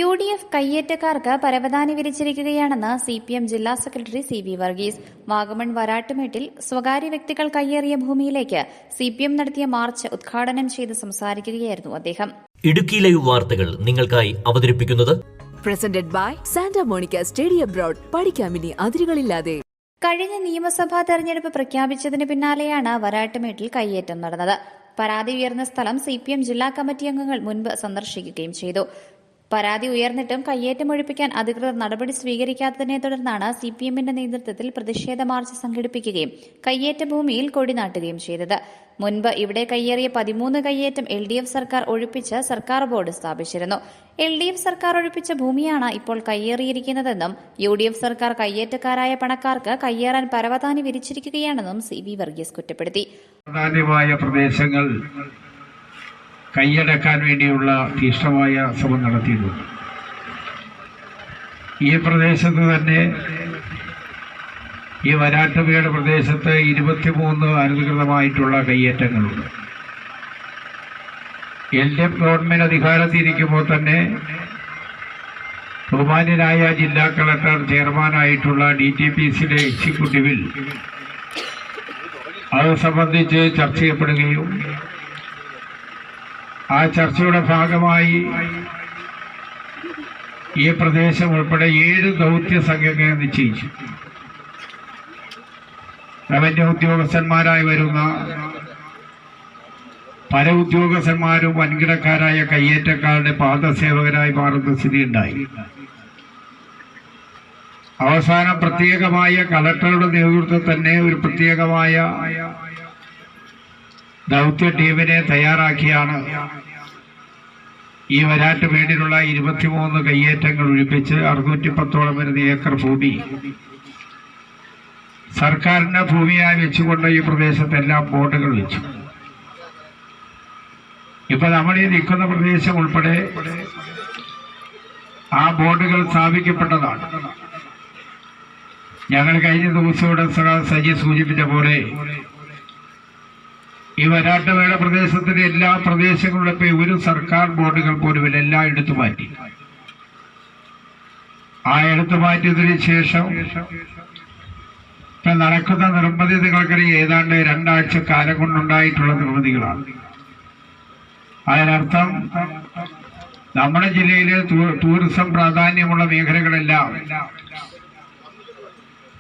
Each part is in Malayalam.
UDF കയ്യേറ്റക്കാർക്ക് പരവതാനി വിരിച്ചിരിക്കുകയാണെന്ന് CPM ജില്ലാ സെക്രട്ടറി CV വർഗീസ്. വാഗമൺ വരാട്ടുമേട്ടിൽ സ്വകാര്യ വ്യക്തികൾ കയ്യേറിയ ഭൂമിയിലേക്ക് CPM നടത്തിയ മാർച്ച് ഉദ്ഘാടനം ചെയ്ത് സംസാരിക്കുകയായിരുന്നു അദ്ദേഹം. ഇടുക്കി ലൈവ് വാർത്തകൾ നിങ്ങൾക്കായി അവതരിപ്പിക്കുന്നത് presented by Santa Monica study abroad. പഠിക്കാമിനി അതിരുകളില്ലാതെ. കഴിഞ്ഞ നിയമസഭാ തെരഞ്ഞെടുപ്പ് പ്രഖ്യാപിച്ചതിന് പിന്നാലെയാണ് വരാട്ടുമേട്ടിൽ കയ്യേറ്റം നടന്നത്. പരാതി ഉയർന്ന സ്ഥലം CPM ജില്ലാ കമ്മിറ്റി അംഗങ്ങൾ മുൻപ് സന്ദർശിക്കുകയും ചെയ്തു. പരാതി ഉയർന്നിട്ടും കയ്യേറ്റം ഒഴിപ്പിക്കാൻ അധികൃതർ നടപടി സ്വീകരിക്കാത്തതിനെ തുടർന്നാണ് CPMന്റെ നേതൃത്വത്തിൽ പ്രതിഷേധ മാർച്ച് സംഘടിപ്പിക്കുകയും കയ്യേറ്റ ഭൂമിയിൽ കൊടിനാട്ടുകയും ചെയ്തത്. മുൻപ് ഇവിടെ കയ്യേറിയ 13 കയ്യേറ്റം LDF സർക്കാർ ഒഴിപ്പിച്ച് സർക്കാർ ബോർഡ് സ്ഥാപിച്ചിരുന്നു. LDF സർക്കാർ ഒഴിപ്പിച്ച ഭൂമിയാണ് ഇപ്പോൾ കയ്യേറിയിരിക്കുന്നതെന്നും UDF സർക്കാർ കയ്യേറ്റക്കാരായ പണക്കാർക്ക് കയ്യേറാൻ പരവതാനി വിരിച്ചിരിക്കുകയാണെന്നും CV വർഗീസ് കുറ്റപ്പെടുത്തി. പ്രദേശങ്ങൾ കൈയടക്കാൻ വേണ്ടിയുള്ള തീക്ഷ്ണമായ ശ്രമം നടത്തിയിട്ടുണ്ട്. ഈ പ്രദേശത്ത് തന്നെ ഈ വരാട്ടുമേട് പ്രദേശത്ത് 23 അനധികൃതമായിട്ടുള്ള കയ്യേറ്റങ്ങളുണ്ട്. LDF ഗവൺമെന്റ് അധികാരത്തിരിക്കുമ്പോൾ തന്നെ ബഹുമാന്യനായ ജില്ലാ കളക്ടർ ചെയർമാനായിട്ടുള്ള DTPCയുടെ എക്സിക്യൂട്ടീവിൽ അത് സംബന്ധിച്ച് ചർച്ച ചെയ്യപ്പെടുകയും ആ ചർച്ചയുടെ ഭാഗമായി ഈ പ്രദേശം ഉൾപ്പെടെ 7 ദൗത്യ സംഘങ്ങളെ നിശ്ചയിച്ചു. റവന്യൂ ഉദ്യോഗസ്ഥന്മാരായി വരുന്ന പല ഉദ്യോഗസ്ഥന്മാരും വൻകിടക്കാരായ കയ്യേറ്റക്കാരുടെ പാദസേവകരായി മാറുന്ന സ്ഥിതിയുണ്ടായി. അവസാനം പ്രത്യേകമായ കളക്ടറുടെ നേതൃത്വത്തിൽ തന്നെ ഒരു പ്രത്യേകമായ ദൗത്യ ടീമിനെ തയ്യാറാക്കിയാണ് ഈ വരാട്ടുമേടിലുള്ള 23 കയ്യേറ്റങ്ങൾ ഒഴിപ്പിച്ച് 610ഓളം വരുന്ന ഏക്കർ ഭൂമി സർക്കാരിന്റെ ഭൂമിയായി വെച്ചുകൊണ്ട് ഈ പ്രദേശത്തെല്ലാം ബോർഡുകൾ വെച്ചു. ഇപ്പൊ നമ്മൾ ഈ നിൽക്കുന്ന പ്രദേശം ഉൾപ്പെടെ ആ ബോർഡുകൾ സ്ഥാപിക്കപ്പെട്ടതാണ്. ഞങ്ങൾ കഴിഞ്ഞ ദിവസം ഇവിടെ സജി സൂചിപ്പിച്ച പോലെ ഈ വരാട്ടുമേട് പ്രദേശത്തിന്റെ എല്ലാ പ്രദേശങ്ങളിലും ഒരു സർക്കാർ ബോർഡുകൾ പോലും എല്ലാം എടുത്തു മാറ്റി. ആ എടുത്തു മാറ്റിയതിനു ശേഷം ഇപ്പൊ നടക്കുന്ന നിർമ്മിതി നിങ്ങൾക്കറിയാം, ഏതാണ്ട് 2 ആഴ്ച കാലം കൊണ്ടുണ്ടായിട്ടുള്ള നിർമ്മിതികളാണ്. അതിനർത്ഥം നമ്മുടെ ജില്ലയിലെ ടൂറിസം പ്രാധാന്യമുള്ള മേഖലകളെല്ലാം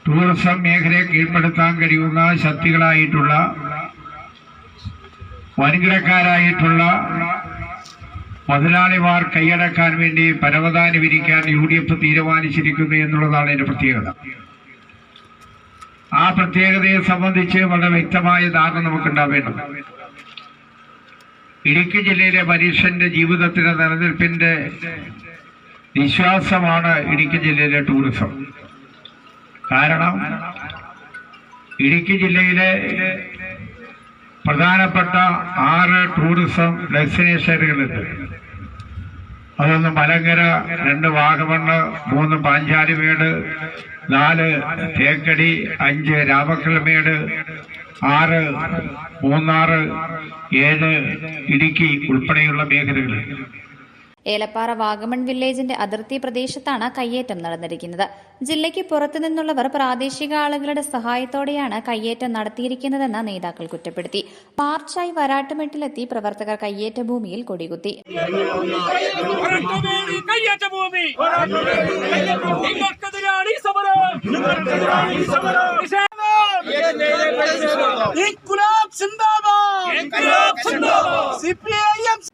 ടൂറിസം മേഖലയെ കീഴ്പ്പെടുത്താൻ കഴിയുന്ന ശക്തികളായിട്ടുള്ള വൻകിടക്കാരായിട്ടുള്ള മുതലാളിമാർ കൈയടക്കാൻ വേണ്ടി പരവതാനി വിരിക്കാൻ UDF തീരുമാനിച്ചിരിക്കുന്നു എന്നുള്ളതാണ് അതിന്റെ പ്രത്യേകത. ആ പ്രത്യേകതയെ സംബന്ധിച്ച് വളരെ വ്യക്തമായ ധാരണ നമുക്കുണ്ടാവേണ്ടത്. ഇടുക്കി ജില്ലയിലെ മനുഷ്യന്റെ ജീവിതത്തിന്റെ നിലനിൽപ്പിന്റെ വിശ്വാസമാണ് ഇടുക്കി ജില്ലയിലെ ടൂറിസം. കാരണം ഇടുക്കി ജില്ലയിലെ പ്രധാനപ്പെട്ട 6 ടൂറിസം ഡെസ്റ്റിനേഷനുകളുണ്ട്. അതൊന്ന് മലങ്കര, 2 വാഗമണ്ണ്, 3 പാഞ്ചാലിമേട്, 4 തേക്കടി, 5 രാമക്കൽമേട്, 6 മൂന്നാറ്, 7 ഇടുക്കി ഉൾപ്പെടെയുള്ള മേഖലകൾ. ഏലപ്പാറ വാഗമൺ വില്ലേജിന്റെ അതിർത്തി പ്രദേശത്താണ് കയ്യേറ്റം നടന്നിരിക്കുന്നത്. ജില്ലയ്ക്ക് പുറത്തുനിന്നുള്ളവർ പ്രാദേശിക ആളുകളുടെ സഹായത്തോടെയാണ് കയ്യേറ്റം നടത്തിയിരിക്കുന്നതെന്ന് നേതാക്കൾ കുറ്റപ്പെടുത്തി. മാർച്ചായി വരാട്ടുമേട്ടിലെത്തി പ്രവർത്തകർ കയ്യേറ്റ ഭൂമിയിൽ കൊടികുത്തി.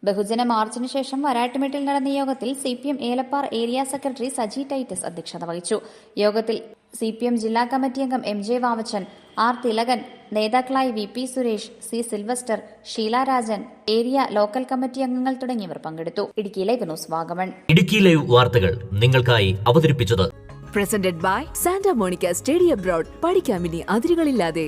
ബഹുജന മാർച്ചിന് ശേഷം വരാട്ടുമേട്ടിൽ നടന്ന യോഗത്തിൽ CPM Elappara area secretary Saji Titus അധ്യക്ഷത വഹിച്ചു. യോഗത്തിൽ CPM ജില്ലാ കമ്മിറ്റി അംഗം MJ വാവച്ചൻ, R തിലകൻ, നേതാക്കളായി VP Suresh, C Sylvester, Sheela Rajan, area local committee അംഗങ്ങൾ തുടങ്ങിയവർ പങ്കെടുത്തു. Idukki live news Vagamon. Idukki live വാർത്തകൾ നിങ്ങൾക്കായി അവതരിപ്പിച്ചത് presented by Santa Monica study abroad. പഠിക്കാമിനി അതിരുകളില്ലാതെ.